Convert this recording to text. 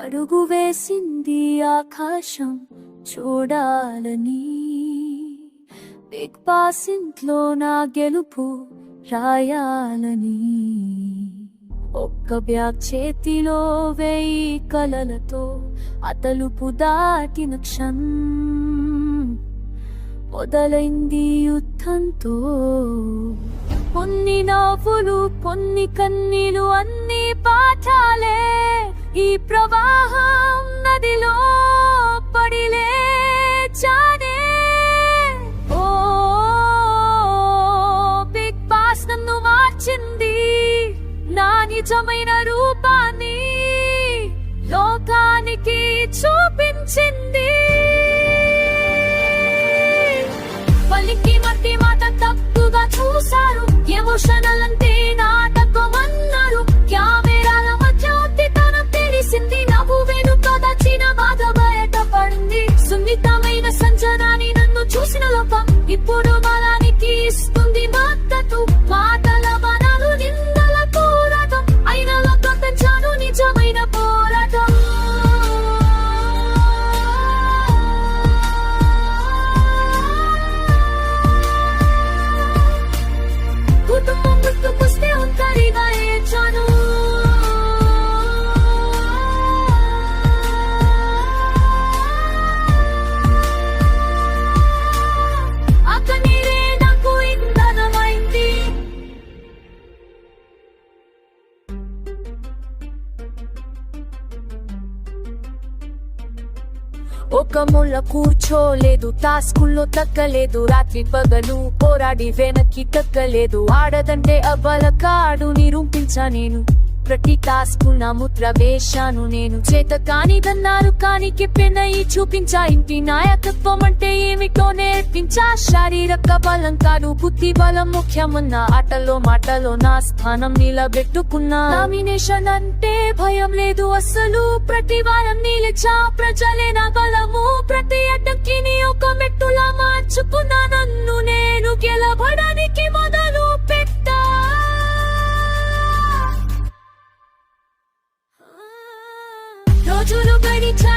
అడుగు వేసింది ఆకాశం చూడాలని. బిగ్ బాస్ ఇంట్లో నా గెలుపు రాయాలని. ఒక్క బ్యాగ్ చేతిలో 1000 కలలతో అతలుపు దాటిన క్షణం మొదలైంది యుద్ధంతో. కొన్ని నవ్వులు కొన్ని కన్నీలు అన్ని పాఠాలే. ఈ ప్రవాహం నదిలో పడిలే చానే. ఓ బిగ్ బాస్ నన్ను మార్చింది, నా నిజమైన రూపాన్ని లోకానికి చూపించింది. పలికి మట్టి మాట తప్పుగా చూశారు, ఎమోషనల్ అంటే నాటకం అన్నారు. కెమెరాల మధ్య ఒత్తితనం తెలిసింది, నవ్వు వెనుక దాచిన బాధ బయటపడింది. సున్నితమైన సంజనాని నన్ను చూసిన లోకం ఇప్పుడు బలానికి ఇస్తుంది మద్దతు. మాటల మనాలు నిందల పోరాటం అయిన లోకం పెంచాను నిజమైన పోరాటం. కుటుంబం గుర్తుకొస్తే ఒంటరిగా ఏడ్చాను. అక్క నీరే నాకు ఇంధనమైంది. ఒక ముళ్ళ కూర్చోలేదు, టాస్కుల్లో తగ్గలేదు, రాత్రి పగలు పోరాడి వెనక్కి తగ్గలేదు. ఆడదంటే అవ్వల కాడు నిరూపించా నేను, ప్రతి టాస్కు నా ముద్ర వేశాను నేను. చేత కానిదన్నారు కానీ కెప్టెనయి చూపించా, ఇంటి నాయకత్వం అంటే ఏమిటో నేర్పించా. శారీరక బలం కాదు బుద్ధి బలం ముఖ్యమన్న ఆటలో మాటలో నా స్థానం నిలబెట్టుకున్నా. నామినేషన్ అంటే భయం లేదు అస్సలు, ప్రతి వారం నిలిచా, ప్రజలే నా బలము. ప్రతి అడ్డంకిని ఒక మెట్టులా మార్చుకున్నా, నన్ను నేను గెలవడానికి మొదలు పెట్టా. రోజులు గడిచా